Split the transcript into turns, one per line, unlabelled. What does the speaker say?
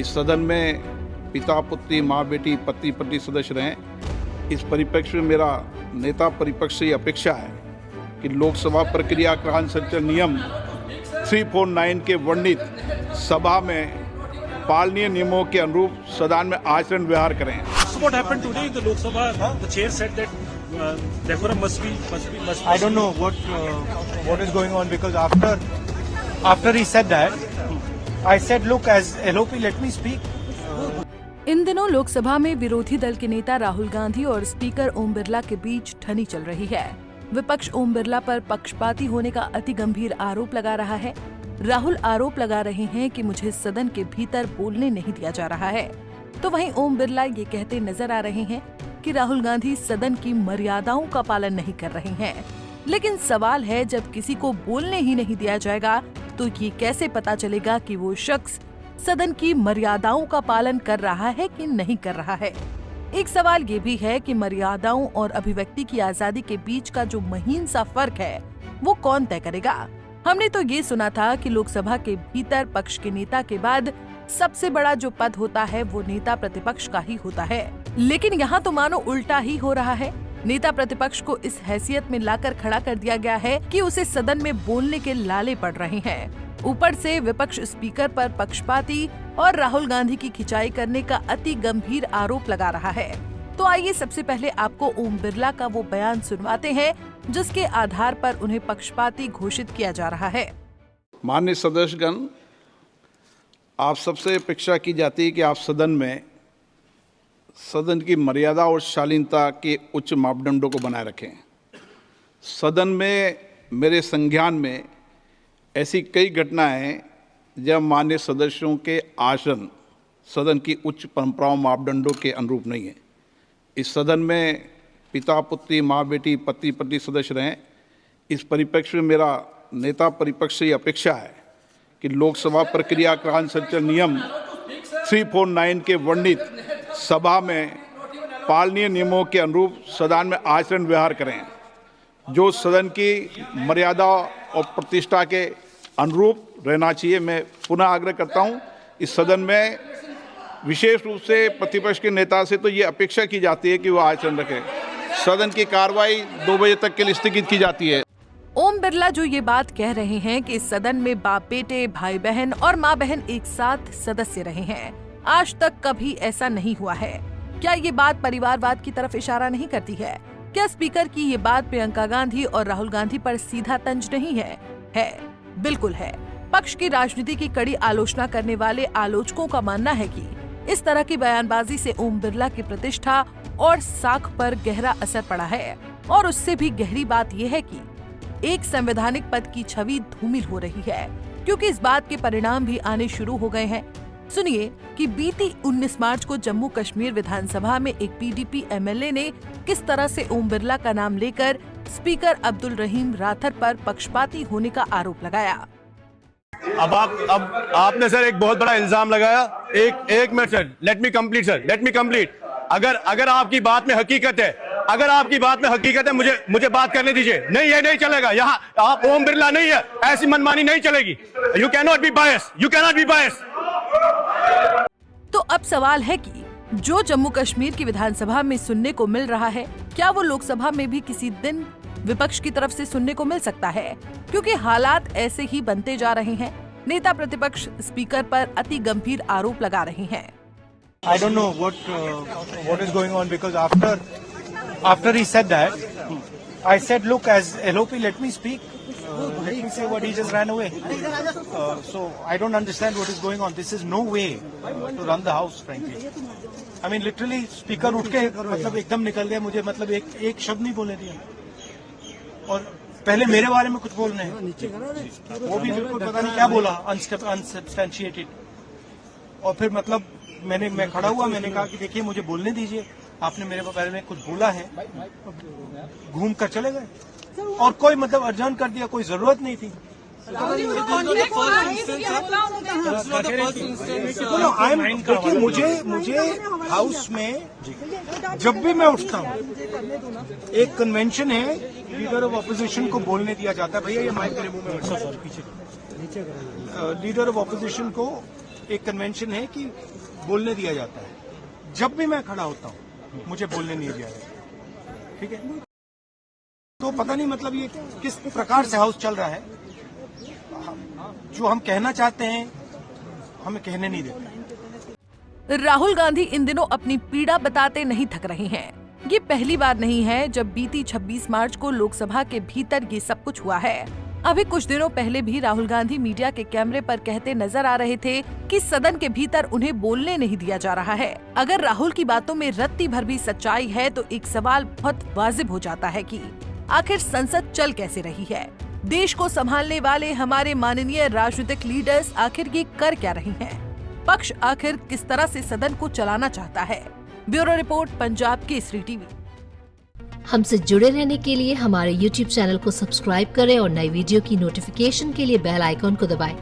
इस सदन में पिता पुत्री माँ बेटी पति पत्नी सदस्य रहें। इस परिप्रेक्ष्य में मेरा नेता परिपक्ष से ये अपेक्षा है कि लोकसभा प्रक्रिया कान संचालन नियम 349 के वर्णित सभा में पालनीय नियमों के अनुरूप सदन में आचरण व्यवहार करें।
What happened today in the Lok Sabha? The chair said that decorum must be.
I don't know what is going on because after he said that, I said, look, as LOP, let me speak.
इन दिनों लोकसभा में विरोधी दल के नेता राहुल गांधी और speaker Om Birla के बीच ठनी चल रही है। विपक्ष ओम बिरला पर पक्षपाती होने का अति गंभीर आरोप लगा रहा है। राहुल आरोप लगा रहे हैं कि मुझे सदन के भीतर बोलने नहीं दिया जा रहा है, तो वहीं ओम बिरला ये कहते नजर आ रहे हैं कि राहुल गांधी सदन की मर्यादाओं का पालन नहीं कर रहे हैं। लेकिन सवाल है, जब किसी को बोलने ही नहीं दिया जाएगा तो ये कैसे पता चलेगा कि वो शख्स सदन की मर्यादाओं का पालन कर रहा है कि नहीं कर रहा है। एक सवाल ये भी है कि मर्यादाओं और अभिव्यक्ति की आजादी के बीच का जो महीन सा फर्क है वो कौन तय करेगा। हमने तो ये सुना था कि लोकसभा के भीतर पक्ष के नेता के बाद सबसे बड़ा जो पद होता है वो नेता प्रतिपक्ष का ही होता है, लेकिन यहाँ तो मानो उल्टा ही हो रहा है। नेता प्रतिपक्ष को इस हैसियत में लाकर खड़ा कर दिया गया है कि उसे सदन में बोलने के लाले पड़ रहे हैं। ऊपर से विपक्ष स्पीकर पर पक्षपाती और राहुल गांधी की खिंचाई करने का अति गंभीर आरोप लगा रहा है। तो आइए सबसे पहले आपको ओम बिरला का वो बयान सुनवाते हैं जिसके आधार पर उन्हें पक्षपाती घोषित किया जा रहा है।
माननीय सदस्यगण, आप सबसे अपेक्षा की जाती है कि आप सदन की मर्यादा और शालीनता के उच्च मापदंडों को बनाए रखें। सदन में मेरे संज्ञान में ऐसी कई घटनाएं हैं जब माननीय सदस्यों के आचरण सदन की उच्च परंपराओं मापदंडों के अनुरूप नहीं है। इस सदन में पिता पुत्री माँ बेटी पति पत्नी सदस्य रहें। इस परिप्रेक्ष्य में मेरा नेता परिपक्ष से ये अपेक्षा है कि लोकसभा प्रक्रिया कान संचालन नियम 349 के वर्णित सभा में पालनीय नियमों के अनुरूप सदन में आचरण व्यवहार करें, जो सदन की मर्यादा और प्रतिष्ठा के अनुरूप रहना चाहिए। मैं पुनः आग्रह करता हूं, इस सदन में विशेष रूप से प्रतिपक्ष के नेता से तो ये अपेक्षा की जाती है कि वो आचरण रखें। सदन की कार्रवाई 2 बजे तक के लिए स्थगित की जाती है।
ओम बिरला जो ये बात कह रहे हैं कि इस सदन में बाप बेटे भाई बहन और माँ बहन एक साथ सदस्य रहे हैं, आज तक कभी ऐसा नहीं हुआ है। क्या ये बात परिवारवाद की तरफ इशारा नहीं करती है? क्या स्पीकर की ये बात प्रियंका गांधी और राहुल गांधी पर सीधा तंज नहीं है? बिल्कुल है। पक्ष की राजनीति की कड़ी आलोचना करने वाले आलोचकों का मानना है कि इस तरह की बयानबाजी से ओम बिरला की प्रतिष्ठा और साख पर गहरा असर पड़ा है। और उससे भी गहरी बात यह है कि एक संवैधानिक पद की छवि धूमिल हो रही है, क्योंकि इस बात के परिणाम भी आने शुरू हो गए हैं। सुनिए कि बीती 19 मार्च को जम्मू कश्मीर विधानसभा में एक पीडीपी एमएलए ने किस तरह से ओम बिरला का नाम लेकर स्पीकर अब्दुल रहीम राठर पर पक्षपाती होने का आरोप लगाया।
अब आपने सर एक बहुत बड़ा इल्जाम लगाया। एक minute sir, let me complete. अगर आपकी बात में हकीकत है, मुझे बात करने दीजिए। नहीं, ये नहीं चलेगा। यहाँ आप ओम बिरला नहीं है, ऐसी मनमानी नहीं चलेगी। यू कैनॉट बी बायस।
तो अब सवाल है कि जो जम्मू कश्मीर की विधानसभा में सुनने को मिल रहा है, क्या वो लोकसभा में भी किसी दिन विपक्ष की तरफ से सुनने को मिल सकता है? क्योंकि हालात ऐसे ही बनते जा रहे हैं। नेता प्रतिपक्ष स्पीकर पर अति गंभीर आरोप लगा रहे हैं।
I don't know what is going on because after he said that, I said, look, as LOP, let me speak. Let me say what he just ran away. So I don't understand what is going on. This is no way to run the house, frankly. I mean, literally, speaker उठ के मतलब एकदम निकल गया। मुझे मतलब एक शब्द नहीं बोलने दिया, और पहले मेरे बारे में कुछ बोलने हैं, वो भी बिल्कुल पता नहीं क्या बोला, अनसब्सटेंशिएटेड। और फिर मतलब मैं खड़ा हुआ, मैंने कहा कि देखिए मुझे बोलने दीजिए, आपने मेरे बारे में कुछ बोला है, घूम कर चले गए और कोई मतलब अर्जन कर दिया, कोई जरूरत नहीं थी। क्योंकि मुझे हाउस में जब भी मैं उठता हूँ, एक कन्वेंशन है, लीडर ऑफ ऑपोजिशन को बोलने दिया जाता है। भैया ये माइक मेरे मुंह में, लीडर ऑफ ऑपोजिशन को एक कन्वेंशन है कि बोलने दिया जाता है। जब भी मैं खड़ा होता हूँ मुझे बोलने नहीं दिया जाता, ठीक है। तो पता नहीं मतलब ये किस प्रकार से हाउस चल रहा है, जो हम कहना चाहते हैं हमें कहने नहीं देते।
राहुल गांधी इन दिनों अपनी पीड़ा बताते नहीं थक रहे हैं। ये पहली बार नहीं है जब बीती 26 मार्च को लोकसभा के भीतर ये सब कुछ हुआ है। अभी कुछ दिनों पहले भी राहुल गांधी मीडिया के कैमरे पर कहते नजर आ रहे थे कि सदन के भीतर उन्हें बोलने नहीं दिया जा रहा है। अगर राहुल की बातों में रत्ती भर भी सच्चाई है तो एक सवाल बहुत वाजिब हो जाता है कि आखिर संसद चल कैसे रही है। देश को संभालने वाले हमारे माननीय राजनीतिक लीडर्स आखिर ये कर क्या रही हैं? पक्ष आखिर किस तरह से सदन को चलाना चाहता है? Bureau report, Punjab Kesari TV.
हमसे जुड़े रहने के लिए हमारे YouTube चैनल को सब्सक्राइब करें और नई वीडियो की नोटिफिकेशन के लिए बेल आइकॉन को दबाएं।